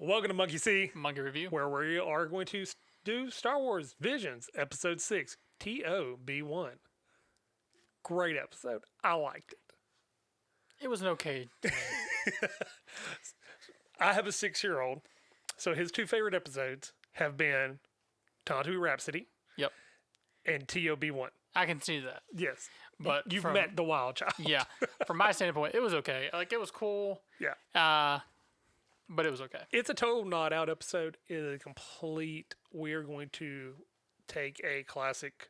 Welcome to Monkey See, Monkey Review. where we are going to do Star Wars Visions, Episode 6, TO-B1. Great episode. I liked it. It was an okay. I have a 6-year-old, so his two favorite episodes have been Tantu Rhapsody Yep, and TO-B1. I can see that. Yes. But You've from- met the wild child. Yeah, from my standpoint, it was okay. Like, it was cool. Yeah. But it was okay. It's a total not out episode. It is a complete. We're going to take a classic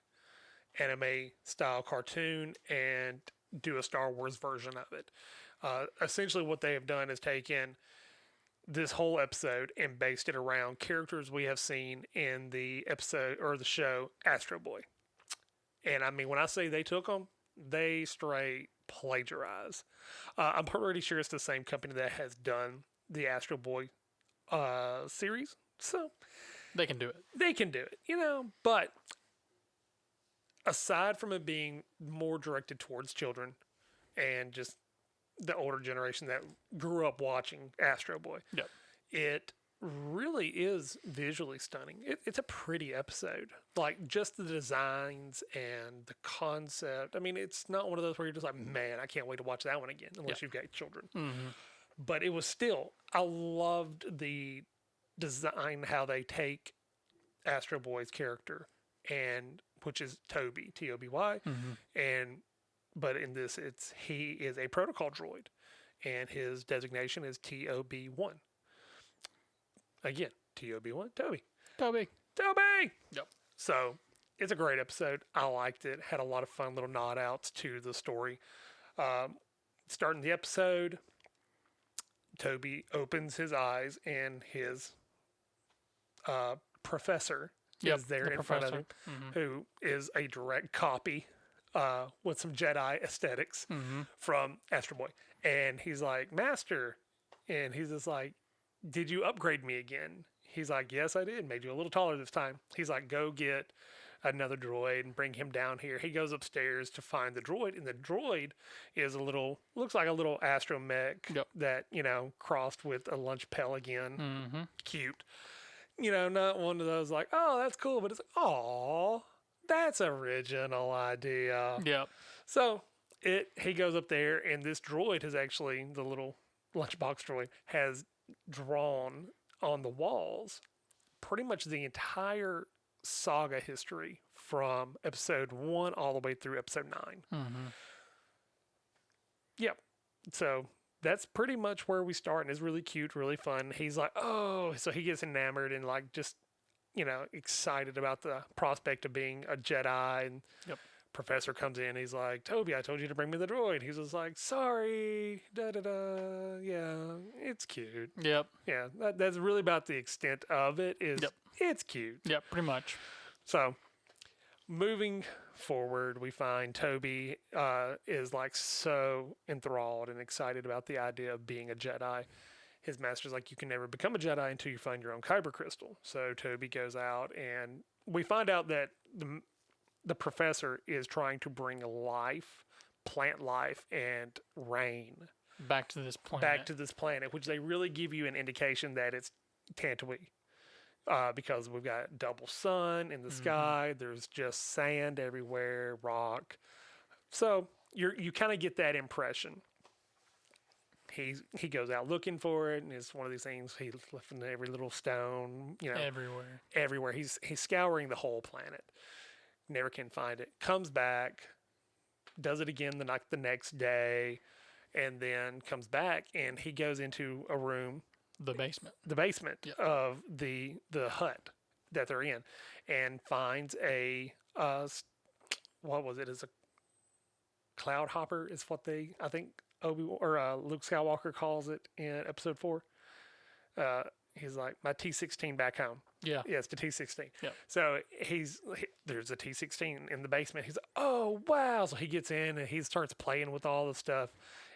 anime style cartoon and do a Star Wars version of it. Essentially, what they have done is taken this whole episode and based it around characters we have seen in the episode or the show Astro Boy. And I mean, when I say they took them, they straight plagiarize. I'm pretty sure it's the same company that has done the Astro Boy series, so They can do it. they can do it, But aside from it being more directed towards children and just the older generation that grew up watching Astro Boy, Yep. it really is visually stunning. It's a pretty episode. Like, just the designs and the concept. I mean, it's not one of those where you're just like, man, I can't wait to watch that one again, unless you've got children. Mm-hmm. But it was still, I loved the design, how they take Astro Boy's character, and which is Toby, T-O-B-Y, but in this, he is a protocol droid, and his designation is TO-B1. Again, TO-B1, Toby. Toby. Toby! Yep. So, it's a great episode. I liked it. Had a lot of fun little nod outs to the story. Starting the episode, Toby opens his eyes and his professor is there in front of him, who is a direct copy with some Jedi aesthetics from Astro Boy. And he's like, Master. And he's just like, did you upgrade me again? He's like, yes, I did. Made you a little taller this time. He's like, go get another droid and bring him down here. He goes upstairs to find the droid, and the droid is looks like a little astromech that, crossed with a lunch pelican. Cute. Not one of those like, oh, that's cool, but it's like, oh, that's original idea. Yep. So he goes up there, and this droid has actually, the little lunchbox droid, has drawn on the walls pretty much the entire saga history from episode 1 all the way through episode 9. Yep. So that's pretty much where we start, and it's really cute, really fun. He's like, oh, so he gets enamored and like just, excited about the prospect of being a Jedi. And Professor comes in. He's like, Toby, I told you to bring me the droid. He's just like, sorry, da-da-da. Yeah, it's cute. Yep. Yeah, that's really about the extent of it. It's cute. Yep, pretty much. So, moving forward, we find Toby is like so enthralled and excited about the idea of being a Jedi. His master's like, you can never become a Jedi until you find your own kyber crystal. So Toby goes out, and we find out that the professor is trying to bring life, plant life, and rain back to this planet. Which they really give you an indication that it's Tatooine. Because we've got double sun in the sky. There's just sand everywhere, rock. So you kind of get that impression. He goes out looking for it, and it's one of these things. He's lifting every little stone, everywhere. He's scouring the whole planet. Never can find it. Comes back, does it again the next day, and then comes back, and he goes into a room. The basement of the hut that they're in, and finds a what was it? Is a cloud hopper is what I think Luke Skywalker calls it in episode 4. He's like, my T-16 back home. Yeah, it's the T-16. Yeah. So there's a T-16 in the basement. He's like, oh wow! So he gets in and he starts playing with all the stuff.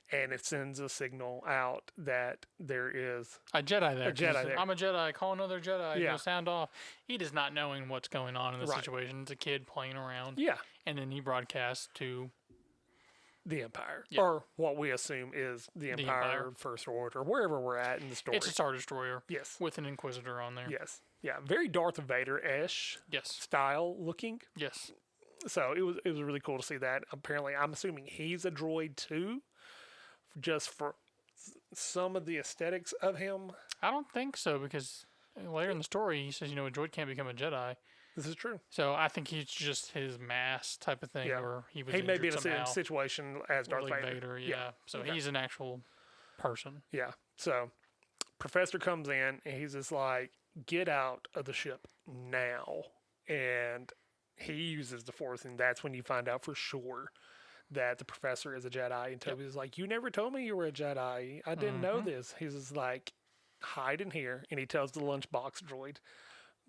And it sends a signal out that there is a Jedi there. There. I'm a Jedi. Call another Jedi. Yeah. He'll sound off. He does not knowing what's going on in the situation. It's a kid playing around. Yeah. And then he broadcasts to the Empire, or what we assume is the Empire, First Order, wherever we're at in the story. It's a Star Destroyer. Yes. With an Inquisitor on there. Yes. Yeah. Very Darth Vader-ish. Style looking. Yes. So it was really cool to see that. Apparently, I'm assuming he's a droid too, just for some of the aesthetics of him. I don't think so, because later in the story he says, a droid can't become a Jedi. This is true. So I think he's just his mask type of thing, or he may be in a situation as Darth Vader. Yeah. So he's an actual person. Yeah. So Professor comes in and he's just like, "Get out of the ship now!" And he uses the Force, and that's when you find out for sure that the Professor is a Jedi. And Toby's like, "You never told me you were a Jedi. I didn't know this." He's just like, "Hide in here," and he tells the lunchbox droid,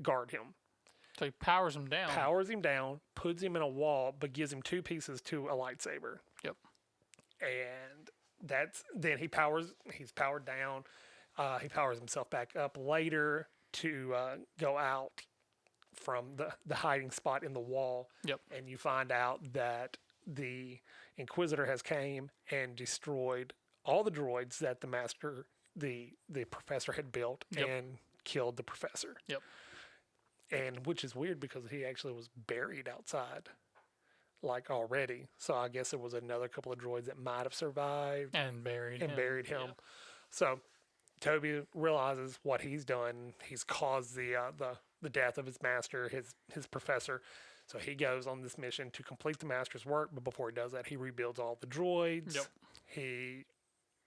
"Guard him." So he powers him down. Puts him in a wall, but gives him 2 pieces to a lightsaber. Yep. And then he's powered down. He powers himself back up later to go out from the hiding spot in the wall. Yep. And you find out that the Inquisitor has came and destroyed all the droids that the Professor had built, and killed the Professor. Yep. And which is weird because he actually was buried outside, like already. So I guess there was another couple of droids that might have survived and buried him. Yeah. So Toby realizes what he's done. He's caused the death of his master, his professor. So he goes on this mission to complete the master's work. But before he does that, he rebuilds all the droids. Yep. He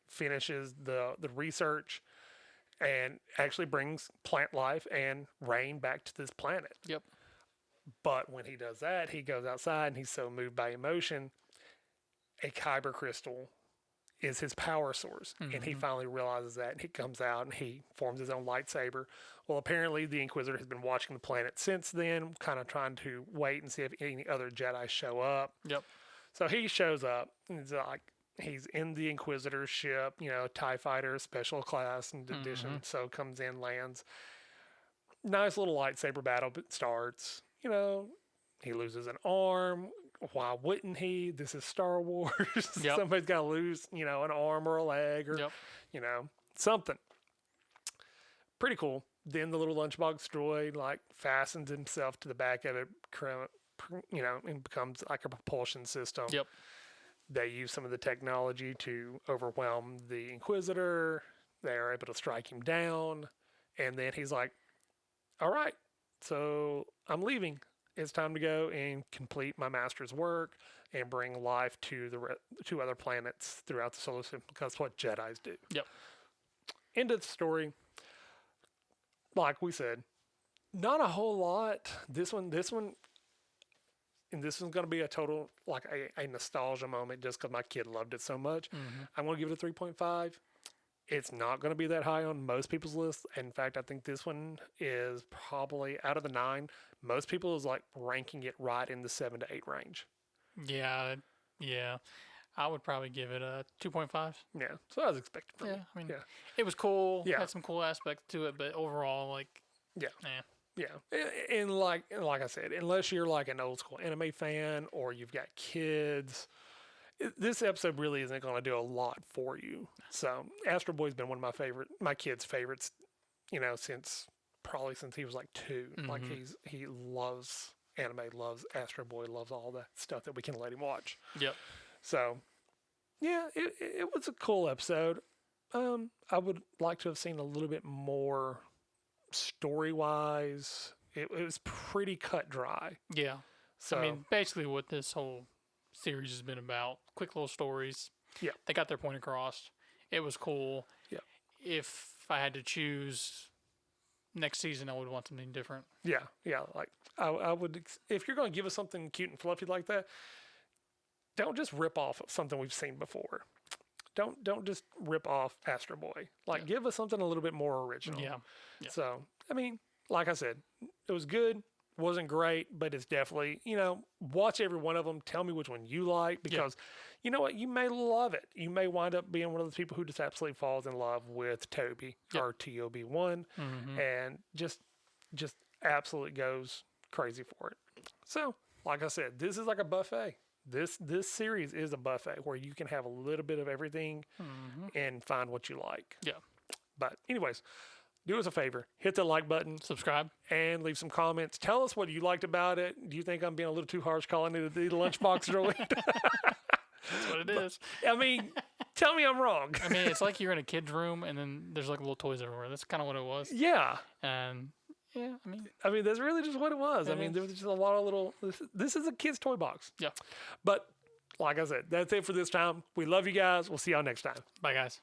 finishes the research, and actually brings plant life and rain back to this planet. Yep. But when he does that, he goes outside and he's so moved by emotion, a kyber crystal is his power source. And he finally realizes that, and he comes out and he forms his own lightsaber. Well, apparently the Inquisitor has been watching the planet since then, kind of trying to wait and see if any other Jedi show up. Yep. So he shows up, and he's like, he's in the Inquisitor ship, TIE fighter, special class and edition. So comes in, lands. Nice little lightsaber battle, but starts. He loses an arm. Why wouldn't he? This is Star Wars. Yep. Somebody's got to lose, an arm or a leg or, something. Pretty cool. Then the little lunchbox droid, fastens himself to the back of it, and becomes like a propulsion system. Yep. They use some of the technology to overwhelm the Inquisitor. They are able to strike him down. And then he's like, "All right, so I'm leaving. It's time to go and complete my master's work and bring life to to other planets throughout the solar system, because that's what Jedis do." Yep. End of the story. Like we said, not a whole lot. This one, and this is going to be a total, a nostalgia moment just because my kid loved it so much. I'm going to give it a 3.5. It's not going to be that high on most people's lists. In fact, I think this one is probably out of the 9. Most people is ranking it right in the 7 to 8 range. Yeah. I would probably give it a 2.5. Yeah, so I was expecting from me. It was cool. Yeah. Had some cool aspects to it, but overall, Yeah, and like I said, unless you're an old school anime fan or you've got kids, this episode really isn't going to do a lot for you. So Astro Boy's been one of my kids' favorites, since he was 2. He loves anime, loves Astro Boy, loves all the stuff that we can let him watch. Yep. So yeah, it was a cool episode. I would like to have seen a little bit more story-wise. It was pretty cut dry. Yeah. So basically what this whole series has been about. Quick little stories. Yeah. They got their point across. It was cool. Yeah. If I had to choose next season, I would want something different. Yeah. I would, if you're going to give us something cute and fluffy like that, don't just rip off something we've seen before. Don't just rip off Astro Boy. Give us something a little bit more original. Yeah. So, like I said, it was good. Wasn't great, but it's definitely, watch every one of them. Tell me which one you like, because you know what? You may love it. You may wind up being one of those people who just absolutely falls in love with Toby or TO-B1 and just absolutely goes crazy for it. So, like I said, this is like a buffet. This series is a buffet where you can have a little bit of everything and find what you like. Yeah. But anyways, do us a favor, hit the like button, subscribe, and leave some comments. Tell us what you liked about it. Do you think I'm being a little too harsh calling it the lunchbox droid? That's what it is. I mean, tell me I'm wrong. I mean, it's like you're in a kid's room and then there's like little toys everywhere. That's kind of what it was. Yeah. And yeah, I mean, that's really just what it was. I mean, there was just a lot of little. This is a kid's toy box. Yeah. But like I said, that's it for this time. We love you guys. We'll see y'all next time. Bye, guys.